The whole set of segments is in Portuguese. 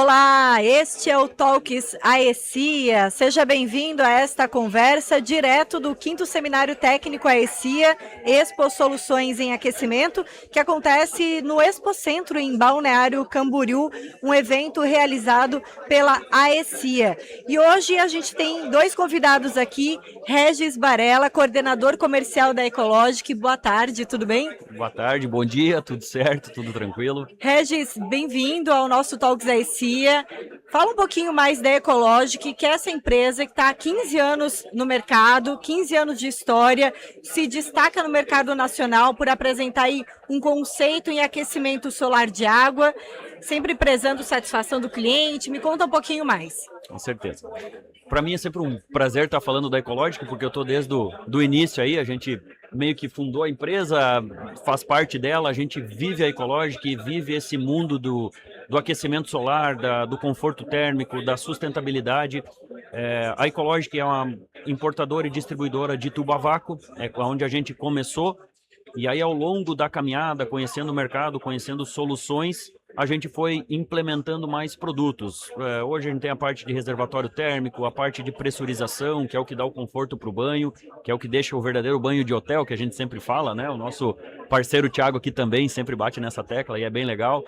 Olá, este é o Talks AECIA. Seja bem-vindo a esta conversa direto do 5º Seminário Técnico AECIA, Expo Soluções em Aquecimento, que acontece no Expocentro em Balneário Camboriú, um evento realizado pela AECIA. E hoje a gente tem dois convidados aqui, Regis Barella, coordenador comercial da Ecologic. Boa tarde, tudo bem? Boa tarde, bom dia, tudo certo, tudo tranquilo. Regis, bem-vindo ao nosso Talks AECIA. Fala um pouquinho mais da Ecologic, que é essa empresa que está há 15 anos no mercado, 15 anos de história, se destaca no mercado nacional por apresentar aí um conceito em aquecimento solar de água, sempre prezando satisfação do cliente. Me conta um pouquinho mais. Com certeza. Para mim é sempre um prazer estar falando da Ecologic, porque eu estou desde o início aí, a gente meio que fundou a empresa, faz parte dela, a gente vive a Ecologic, vive esse mundo do aquecimento solar, do conforto térmico, da sustentabilidade. A Ecologic é uma importadora e distribuidora de tubo a vácuo, é onde a gente começou, e aí ao longo da caminhada, conhecendo o mercado, conhecendo soluções, a gente foi implementando mais produtos. Hoje a gente tem a parte de reservatório térmico, a parte de pressurização, que é o que dá o conforto para o banho, que é o que deixa o verdadeiro banho de hotel, que a gente sempre fala, né? O nosso parceiro Thiago aqui também sempre bate nessa tecla e é bem legal.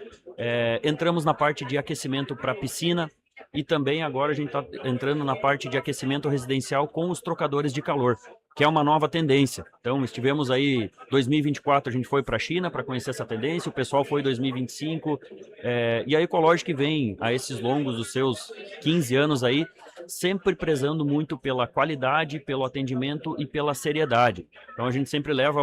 Entramos na parte de aquecimento para piscina e também agora a gente está entrando na parte de aquecimento residencial com os trocadores de calor, que é uma nova tendência. Então, estivemos aí, 2024 a gente foi para a China para conhecer essa tendência, o pessoal foi em 2025, e a Ecologic vem a esses longos, os seus 15 anos aí, sempre prezando muito pela qualidade, pelo atendimento e pela seriedade. Então, a gente sempre leva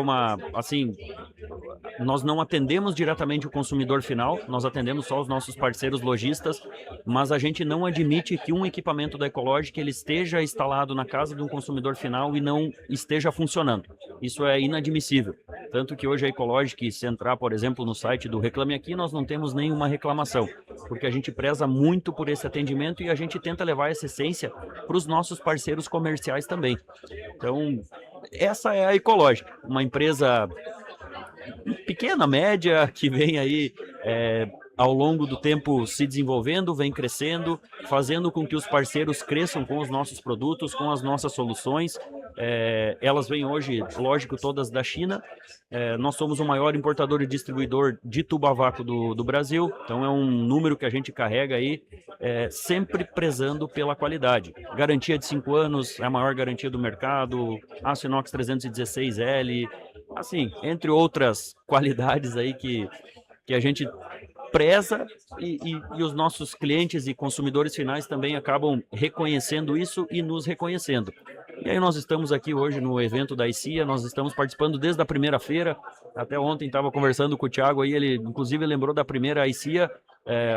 nós não atendemos diretamente o consumidor final, nós atendemos só os nossos parceiros lojistas, mas a gente não admite que um equipamento da Ecologic ele esteja instalado na casa de um consumidor final e não esteja funcionando. Isso é inadmissível. Tanto que hoje a Ecologic, se entrar, por exemplo, no site do Reclame Aqui, nós não temos nenhuma reclamação, porque a gente preza muito por esse atendimento e a gente tenta levar essa essência para os nossos parceiros comerciais também. Então, essa é a Ecologic, uma empresa pequena, média, que vem aí ao longo do tempo se desenvolvendo, vem crescendo, fazendo com que os parceiros cresçam com os nossos produtos, com as nossas soluções. Elas vêm hoje, lógico, todas da China. Nós somos o maior importador e distribuidor de tubo a vácuo do Brasil, então é um número que a gente carrega aí, sempre prezando pela qualidade. Garantia de 5 anos, é a maior garantia do mercado, aço inox 316L, assim, entre outras qualidades aí que a gente preza e os nossos clientes e consumidores finais também acabam reconhecendo isso e nos reconhecendo. E aí nós estamos aqui hoje no evento da AECIA, nós estamos participando desde a primeira feira, até ontem estava conversando com o Thiago aí, ele inclusive lembrou da primeira AECIA,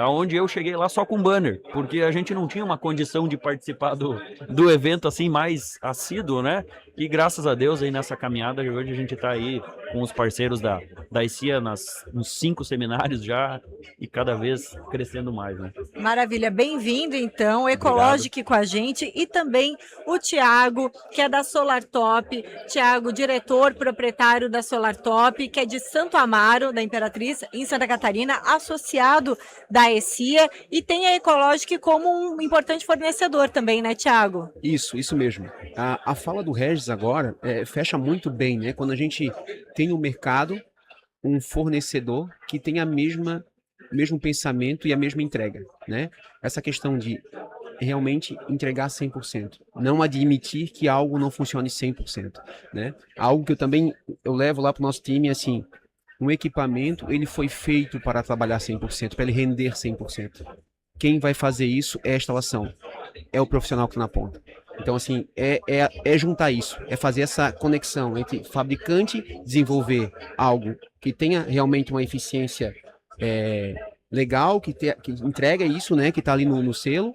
onde eu cheguei lá só com banner, porque a gente não tinha uma condição de participar do evento assim mais assíduo, né? E graças a Deus aí nessa caminhada, hoje a gente está aí com os parceiros da AECIA nos 5 seminários já e cada vez crescendo mais, né? Maravilha, bem-vindo então, Ecologic com a gente e também o Thiago, que é da Solar Top. Thiago, diretor proprietário da Solar Top, que é de Santo Amaro, da Imperatriz, em Santa Catarina, associado da AECIA e tem a Ecologic como um importante fornecedor também, né, Thiago? Isso mesmo. A fala do Regis agora fecha muito bem, né? Quando a gente tem no mercado um fornecedor que tem mesmo pensamento e a mesma entrega, né? Essa questão de realmente entregar 100%, não admitir que algo não funcione 100%, né? Algo que eu levo lá para o nosso time, assim, um equipamento, ele foi feito para trabalhar 100%, para ele render 100%. Quem vai fazer isso é a instalação, é o profissional que está na ponta. Então, assim, é juntar isso, é fazer essa conexão entre fabricante, desenvolver algo que tenha realmente uma eficiência legal, que entrega isso, né, que está ali no selo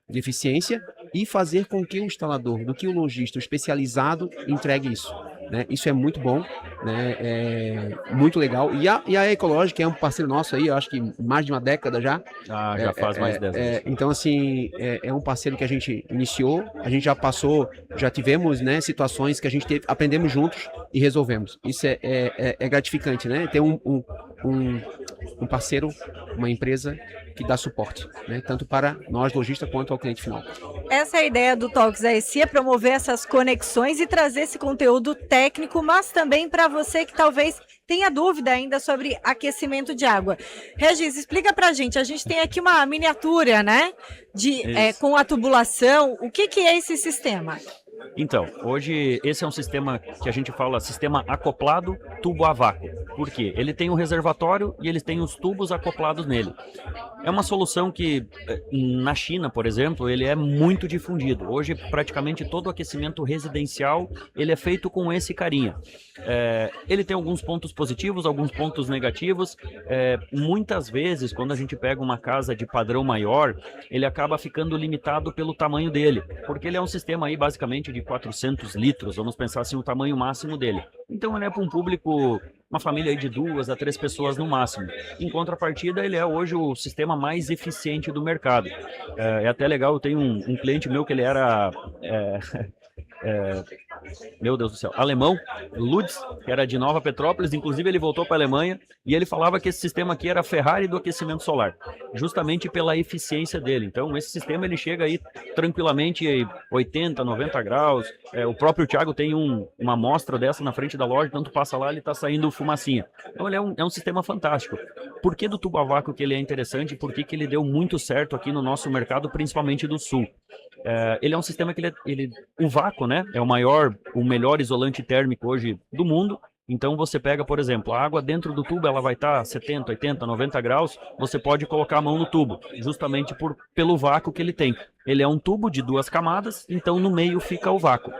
de eficiência, e fazer com que o instalador, do que o lojista, o especializado, entregue isso. Né? Isso é muito bom, né? É muito legal. E a Ecologic é um parceiro nosso aí, eu acho que mais de uma década já. Já faz mais de 10 anos. Então, assim, é um parceiro que a gente iniciou, a gente já tivemos, né, situações que a gente aprendemos juntos e resolvemos. Isso é gratificante, né? Ter um parceiro, uma empresa que dá suporte, né? Tanto para nós, lojistas, quanto ao cliente final. Essa é a ideia do Talks AEC, é promover essas conexões e trazer esse conteúdo técnico, mas também para você que talvez tenha dúvida ainda sobre aquecimento de água. Regis, explica pra gente, a gente tem aqui uma miniatura, né, com a tubulação, o que é esse sistema? Então, hoje esse é um sistema que a gente fala sistema acoplado tubo a vácuo. Por quê? Ele tem um reservatório e ele tem os tubos acoplados nele. É uma solução que, na China, por exemplo, ele é muito difundido. Hoje, praticamente todo o aquecimento residencial, ele é feito com esse carinha. Ele tem alguns pontos positivos, alguns pontos negativos. Muitas vezes, quando a gente pega uma casa de padrão maior, ele acaba ficando limitado pelo tamanho dele, porque ele é um sistema aí, basicamente, de 400 litros, vamos pensar assim, o tamanho máximo dele. Então, ele é para um público, uma família aí de 2 a 3 pessoas no máximo. Em contrapartida, ele é hoje o sistema mais eficiente do mercado. É até legal, eu tenho um cliente meu que ele era... meu Deus do céu, alemão, Lutz, que era de Nova Petrópolis, inclusive ele voltou para a Alemanha e ele falava que esse sistema aqui era a Ferrari do aquecimento solar, justamente pela eficiência dele. Então esse sistema ele chega aí tranquilamente 80, 90 graus, o próprio Thiago tem uma amostra dessa na frente da loja, tanto passa lá ele está saindo fumacinha. Então ele é um sistema fantástico. Por que do tubo a vácuo que ele é interessante? Por que ele deu muito certo aqui no nosso mercado, principalmente do sul? Ele é um sistema que o vácuo, né, é o melhor isolante térmico hoje do mundo. Então você pega, por exemplo, a água dentro do tubo, ela vai estar 70, 80, 90 graus, você pode colocar a mão no tubo, justamente pelo vácuo que ele tem. Ele é um tubo de 2 camadas, então no meio fica o vácuo.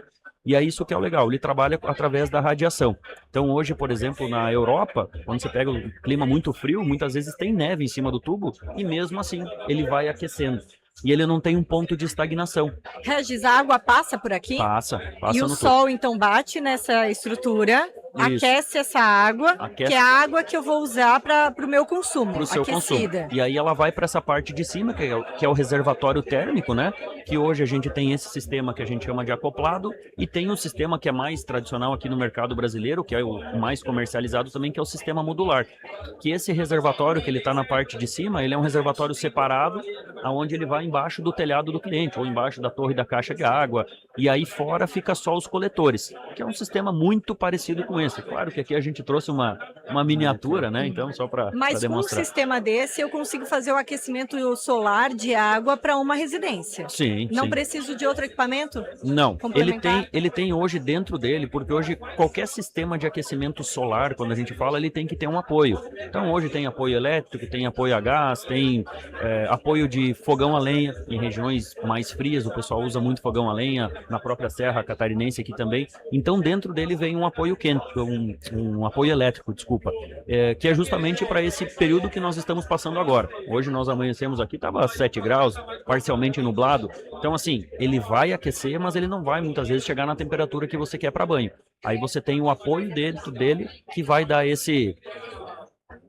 E é isso que é o legal, ele trabalha através da radiação. Então hoje, por exemplo, na Europa, quando você pega um clima muito frio, muitas vezes tem neve em cima do tubo e mesmo assim ele vai aquecendo. E ele não tem um ponto de estagnação. Regis, a água passa por aqui? Passa e o sol, então, bate nessa estrutura, aquece essa água, que é a água que eu vou usar para o meu consumo, para o seu consumo. E aí ela vai para essa parte de cima, que é o reservatório térmico, né? Que hoje a gente tem esse sistema que a gente chama de acoplado, e tem o sistema que é mais tradicional aqui no mercado brasileiro, que é o mais comercializado também, que é o sistema modular. Que esse reservatório que ele está na parte de cima, ele é um reservatório separado, aonde ele vai embaixo do telhado do cliente, ou embaixo da torre da caixa de água, e aí fora fica só os coletores, que é um sistema muito parecido com esse. Claro que aqui a gente trouxe uma miniatura, né? Então, só para demonstrar. Mas com um sistema desse, eu consigo fazer o aquecimento solar de água para uma residência? Sim. Não preciso de outro equipamento? Não. Ele tem hoje dentro dele, porque hoje qualquer sistema de aquecimento solar, quando a gente fala, ele tem que ter um apoio. Então, hoje tem apoio elétrico, tem apoio a gás, tem apoio de fogão a lenha. Em regiões mais frias, o pessoal usa muito fogão a lenha, na própria Serra Catarinense aqui também. Então, dentro dele vem um apoio quente, um apoio elétrico, desculpa, que é justamente para esse período que nós estamos passando agora. Hoje nós amanhecemos aqui, estava 7 graus, parcialmente nublado. Então, assim, ele vai aquecer, mas ele não vai muitas vezes chegar na temperatura que você quer para banho. Aí você tem o apoio dentro dele que vai dar esse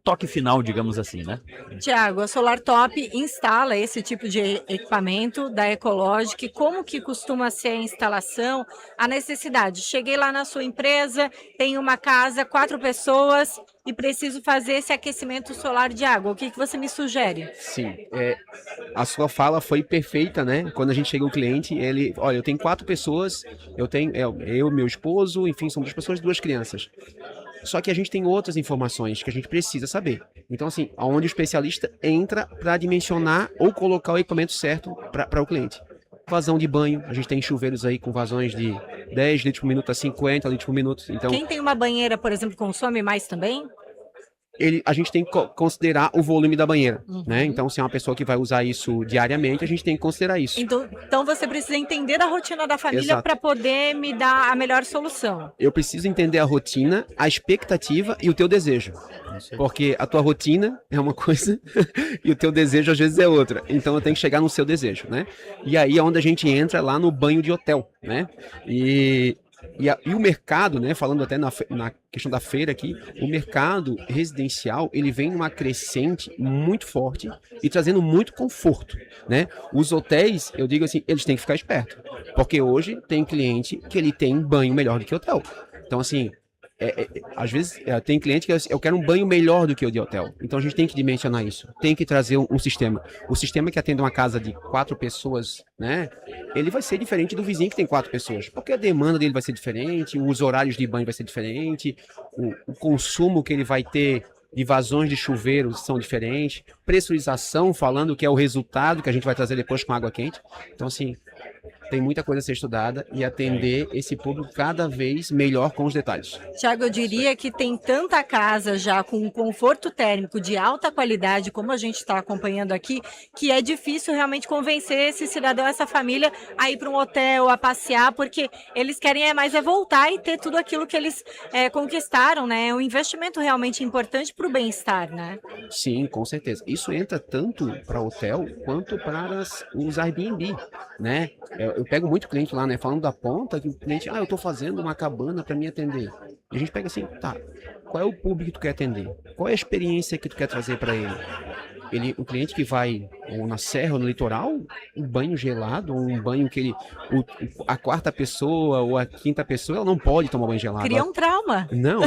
toque final, digamos assim, né? Tiago, a Solar Top instala esse tipo de equipamento da Ecologic. Como que costuma ser a instalação, a necessidade? Cheguei lá na sua empresa, tem uma casa, 4 pessoas e preciso fazer esse aquecimento solar de água. O que você me sugere? Sim, a sua fala foi perfeita, né? Quando a gente chega o cliente, olha, eu tenho 4 pessoas, eu tenho eu, meu esposo, enfim, são 2 pessoas e 2 crianças. Só que a gente tem outras informações que a gente precisa saber. Então, assim, onde o especialista entra para dimensionar ou colocar o equipamento certo para o cliente. Vazão de banho, a gente tem chuveiros aí com vazões de 10 litros por minuto a 50 litros por minuto. Então, quem tem uma banheira, por exemplo, consome mais também? A gente tem que considerar o volume da banheira, né? Então, se é uma pessoa que vai usar isso diariamente, a gente tem que considerar isso. Então você precisa entender a rotina da família para poder me dar a melhor solução. Eu preciso entender a rotina, a expectativa e o teu desejo. Porque a tua rotina é uma coisa e o teu desejo às vezes é outra. Então eu tenho que chegar no seu desejo, né? E aí é onde a gente entra lá no banho de hotel, né? E o mercado, né, falando até na questão da feira aqui, o mercado residencial, ele vem numa crescente muito forte e trazendo muito conforto, né? Os hotéis, eu digo assim, eles têm que ficar espertos, porque hoje tem cliente que ele tem banho melhor do que hotel. Então, assim, às vezes tem cliente que eu quero um banho melhor do que o de hotel. Então a gente tem que dimensionar isso. Tem que trazer um sistema. O sistema que atende uma casa de 4 pessoas, né? Ele vai ser diferente do vizinho que tem 4 pessoas. Porque a demanda dele vai ser diferente, os horários de banho vai ser diferente, o consumo que ele vai ter de vazões de chuveiros são diferentes, pressurização, falando que é o resultado que a gente vai trazer depois com água quente. Então, assim, tem muita coisa a ser estudada e atender esse público cada vez melhor com os detalhes. Tiago, eu diria que tem tanta casa já com um conforto térmico de alta qualidade, como a gente está acompanhando aqui, que é difícil realmente convencer esse cidadão, essa família, a ir para um hotel, a passear, porque eles querem mais voltar e ter tudo aquilo que eles conquistaram, né? É um investimento realmente importante para o bem-estar, né? Sim, com certeza. Isso entra tanto para hotel quanto para os Airbnb, né? Eu pego muito cliente lá, né, falando da ponta, que o cliente, eu tô fazendo uma cabana para me atender. E a gente pega assim, tá, qual é o público que tu quer atender? Qual é a experiência que tu quer trazer para ele? O cliente que vai ou na serra ou no litoral, um banho gelado, ou um banho que a quarta pessoa ou a quinta pessoa, ela não pode tomar banho gelado. Cria um trauma. Não,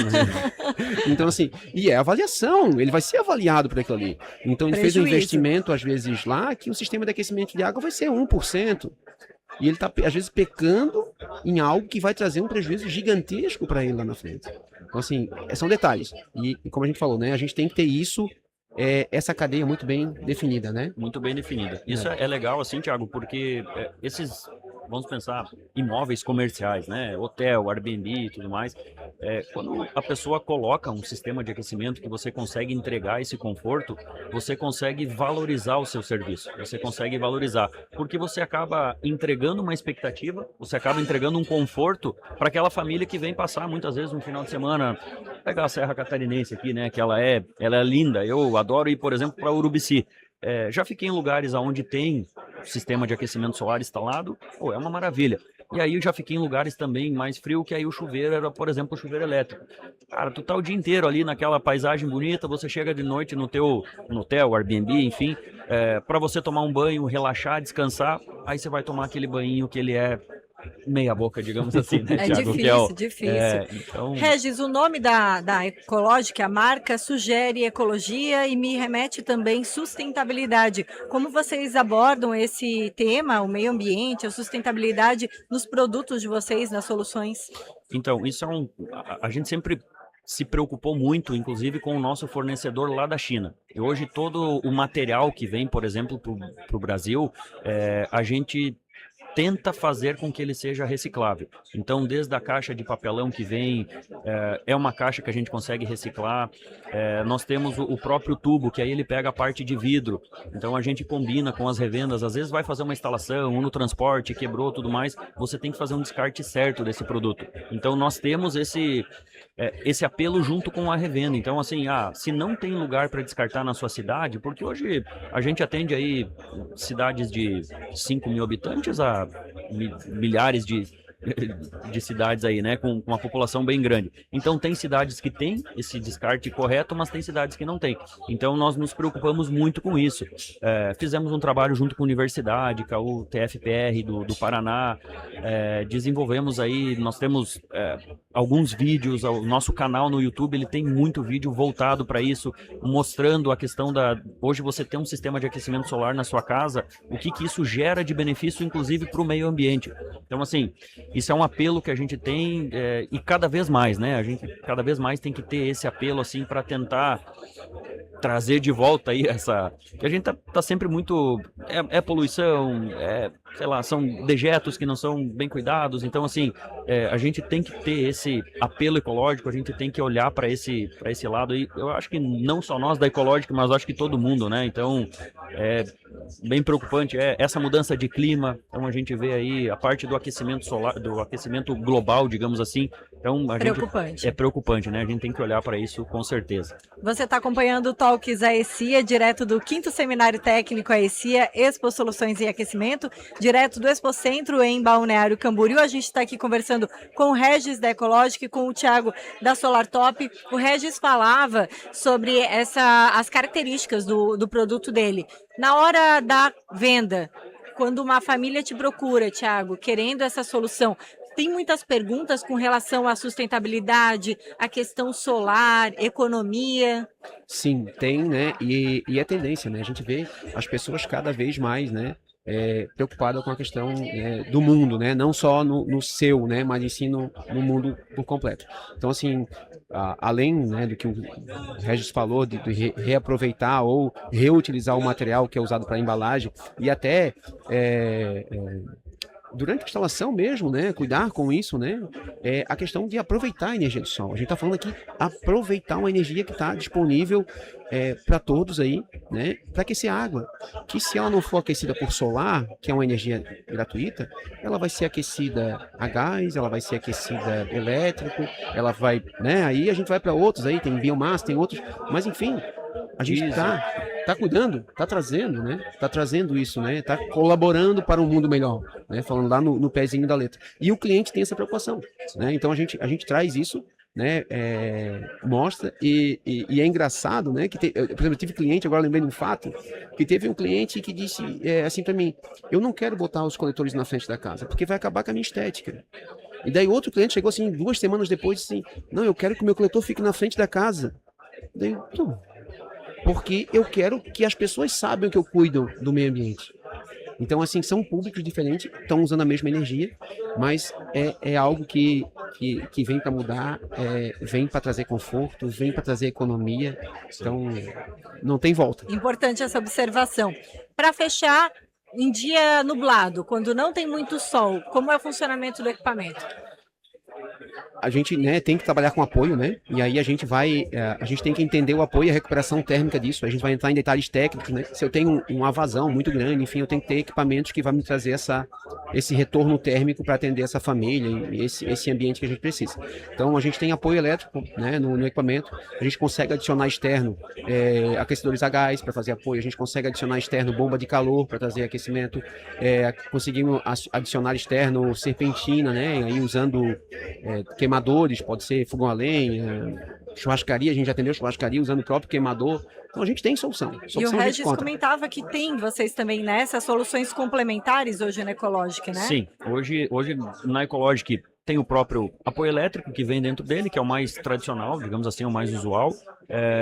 então assim, e é avaliação, ele vai ser avaliado por aquilo ali. Então ele fez um investimento, às vezes lá, que o sistema de aquecimento de água vai ser 1%. E ele está, às vezes, pecando em algo que vai trazer um prejuízo gigantesco para ele lá na frente. Então, assim, são detalhes. E como a gente falou, né, a gente tem que ter isso, essa cadeia muito bem definida, né? Muito bem definida. Isso é legal, assim, Thiago, porque esses, vamos pensar, imóveis comerciais, né? Hotel, Airbnb e tudo mais. Quando a pessoa coloca um sistema de aquecimento que você consegue entregar esse conforto, você consegue valorizar o seu serviço. Você consegue valorizar. Porque você acaba entregando uma expectativa, você acaba entregando um conforto para aquela família que vem passar muitas vezes um final de semana. Pegar a Serra Catarinense aqui, né? Que ela é linda. Eu adoro ir, por exemplo, para Urubici. Já fiquei em lugares onde tem sistema de aquecimento solar instalado, é uma maravilha. E aí eu já fiquei em lugares também mais frio, que aí o chuveiro era, por exemplo, o chuveiro elétrico. Cara, tu tá o dia inteiro ali naquela paisagem bonita, você chega de noite no hotel, Airbnb, enfim, para você tomar um banho, relaxar, descansar, aí você vai tomar aquele banhinho que ele é meia boca, digamos assim, né, Thiago? Difícil. Então... Regis, o nome da Ecológica, a marca, sugere ecologia e me remete também sustentabilidade. Como vocês abordam esse tema, o meio ambiente, a sustentabilidade nos produtos de vocês, nas soluções? Então, isso a gente sempre se preocupou muito, inclusive, com o nosso fornecedor lá da China. E hoje todo o material que vem, por exemplo, para o Brasil, a gente tenta fazer com que ele seja reciclável. Então, desde a caixa de papelão que vem, é uma caixa que a gente consegue reciclar. Nós temos o próprio tubo, que aí ele pega a parte de vidro. Então, a gente combina com as revendas. Às vezes vai fazer uma instalação, no transporte, quebrou, tudo mais. Você tem que fazer um descarte certo desse produto. Então, nós temos esse apelo junto com a revenda. Então, assim, se não tem lugar para descartar na sua cidade, porque hoje a gente atende aí cidades de 5 mil habitantes a milhares de cidades aí, né, com uma população bem grande. Então tem cidades que tem esse descarte correto, mas tem cidades que não tem. Então nós nos preocupamos muito com isso. Fizemos um trabalho junto com a universidade, com o TFPR do Paraná, desenvolvemos aí, nós temos alguns vídeos, o nosso canal no YouTube, ele tem muito vídeo voltado para isso, mostrando a questão hoje você tem um sistema de aquecimento solar na sua casa, o que isso gera de benefício, inclusive para o meio ambiente. Então, assim, isso é um apelo que a gente tem e cada vez mais, né? A gente cada vez mais tem que ter esse apelo, assim, para tentar trazer de volta aí que a gente tá sempre muito... poluição, sei lá, são dejetos que não são bem cuidados. Então, assim, a gente tem que ter esse apelo ecológico, a gente tem que olhar para esse lado aí. Eu acho que não só nós da Ecológica, mas eu acho que todo mundo, né? Então, é bem preocupante essa mudança de clima. Então, a gente vê aí a parte do aquecimento solar, do aquecimento global, digamos assim. Então, é preocupante, né? A gente tem que olhar para isso com certeza. Você está acompanhando o Talks AECIA, direto do 5º Seminário Técnico AECIA, Expo Soluções em Aquecimento, direto do Expocentro em Balneário Camboriú. A gente está aqui conversando com o Regis da Ecológica e com o Thiago da Solar Top. O Regis falava sobre as características do produto dele. Na hora da venda, quando uma família te procura, Thiago, querendo essa solução, tem muitas perguntas com relação à sustentabilidade, à questão solar, economia. Sim, tem, né? E é tendência, né? A gente vê as pessoas cada vez mais, né? Preocupadas com a questão do mundo, né? Não só no seu, né? Mas em si no mundo por completo. Então, assim, além, né, do que o Regis falou, de reaproveitar ou reutilizar o material que é usado para embalagem e até durante a instalação mesmo, né, cuidar com isso, né, a questão de aproveitar a energia do sol. A gente está falando aqui aproveitar uma energia que está disponível para todos aí, né, para aquecer a água. Que se ela não for aquecida por solar, que é uma energia gratuita, ela vai ser aquecida a gás, ela vai ser aquecida elétrico, ela vai, né, aí a gente vai para outros aí, tem biomassa, tem outros, mas enfim, a gente tá cuidando, tá trazendo, né? Tá trazendo isso, né? Tá colaborando para um mundo melhor, né? Falando lá no pezinho da letra. E o cliente tem essa preocupação, né? Então a gente traz isso, né? Mostra e é engraçado, né? Que por exemplo, eu tive cliente, agora lembrei de um fato, que teve um cliente que disse assim para mim: eu não quero botar os coletores na frente da casa, porque vai acabar com a minha estética. E daí outro cliente chegou assim 2 semanas depois e disse assim: não, eu quero que o meu coletor fique na frente da casa. Daí, porque eu quero que as pessoas saibam que eu cuido do meio ambiente. Então, assim, são públicos diferentes, estão usando a mesma energia, mas é algo que vem para mudar, vem para trazer conforto, vem para trazer economia, então não tem volta. Importante essa observação. Para fechar, em dia nublado, quando não tem muito sol, como é o funcionamento do equipamento? A gente, né, tem que trabalhar com apoio, né? E aí a gente tem que entender o apoio e a recuperação térmica disso. A gente vai entrar em detalhes técnicos, né? Se eu tenho uma vazão muito grande, enfim, eu tenho que ter equipamentos que vão me trazer esse retorno térmico para atender essa família e esse ambiente que a gente precisa. Então a gente tem apoio elétrico, né, no equipamento. A gente consegue adicionar externo aquecedores a gás para fazer apoio. A gente consegue adicionar externo bomba de calor para trazer aquecimento. Conseguimos adicionar externo serpentina, né? Aí usando queimadores, pode ser fogão a lenha, churrascaria, a gente já atendeu churrascaria usando o próprio queimador. Então a gente tem solução. E o Regis comentava que tem vocês também nessas soluções complementares hoje na Ecologic, né? Sim, hoje na Ecologic tem o próprio apoio elétrico que vem dentro dele, que é o mais tradicional, digamos assim, o mais usual.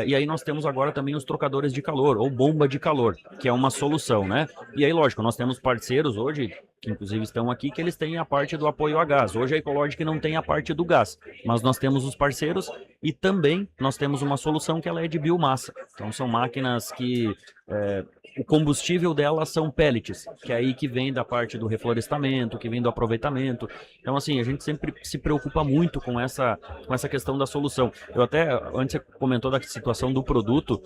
E aí nós temos agora também os trocadores de calor, ou bomba de calor, que é uma solução, né? E aí, lógico, nós temos parceiros hoje, que inclusive estão aqui, que eles têm a parte do apoio a gás. Hoje a Ecologic não tem a parte do gás, mas nós temos os parceiros e também nós temos uma solução que ela é de biomassa. Então são máquinas que o combustível delas são pellets, que é aí que vem da parte do reflorestamento, que vem do aproveitamento. Então assim, a gente sempre se preocupa muito com essa questão da solução. Eu até, antes você comentou da situação do produto,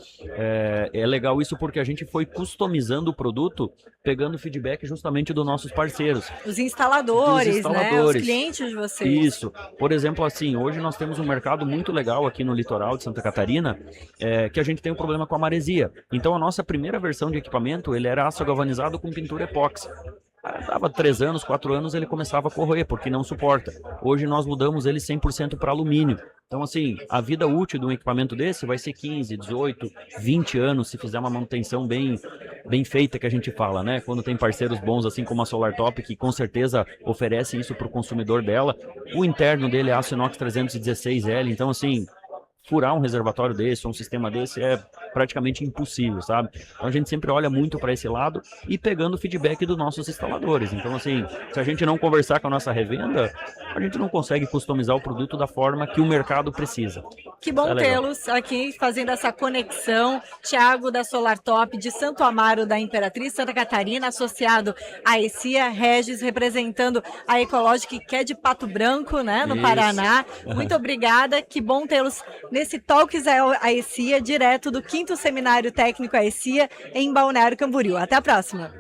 é legal isso porque a gente foi customizando o produto, pegando feedback justamente dos nossos parceiros. Os instaladores, né? Os clientes de vocês. Isso. Por exemplo, assim, hoje nós temos um mercado muito legal aqui no litoral de Santa Catarina, que a gente tem um problema com a maresia. Então a nossa primeira versão de equipamento, ele era aço galvanizado com pintura epóxi. Dava 3 anos, 4 anos, ele começava a corroer, porque não suporta. Hoje nós mudamos ele 100% para alumínio. Então, assim, a vida útil de um equipamento desse vai ser 15, 18, 20 anos, se fizer uma manutenção bem feita, que a gente fala, né? Quando tem parceiros bons, assim como a SolarTop, que com certeza oferece isso para o consumidor dela. O interno dele é aço inox 316L, então, assim, furar um reservatório desse, um sistema desse, é praticamente impossível, sabe? Então a gente sempre olha muito para esse lado e pegando o feedback dos nossos instaladores. Então, assim, se a gente não conversar com a nossa revenda, a gente não consegue customizar o produto da forma que o mercado precisa. Que bom tê-los aqui fazendo essa conexão. Thiago da SolarTop, de Santo Amaro, da Imperatriz Santa Catarina, associado à ECIA, Regis representando a Ecologic, que é de Pato Branco, né, no Paraná. Muito obrigada, que bom tê-los nesse Talks à ECIA, direto do 5º Seminário Técnico à ECIA, em Balneário Camboriú. Até a próxima!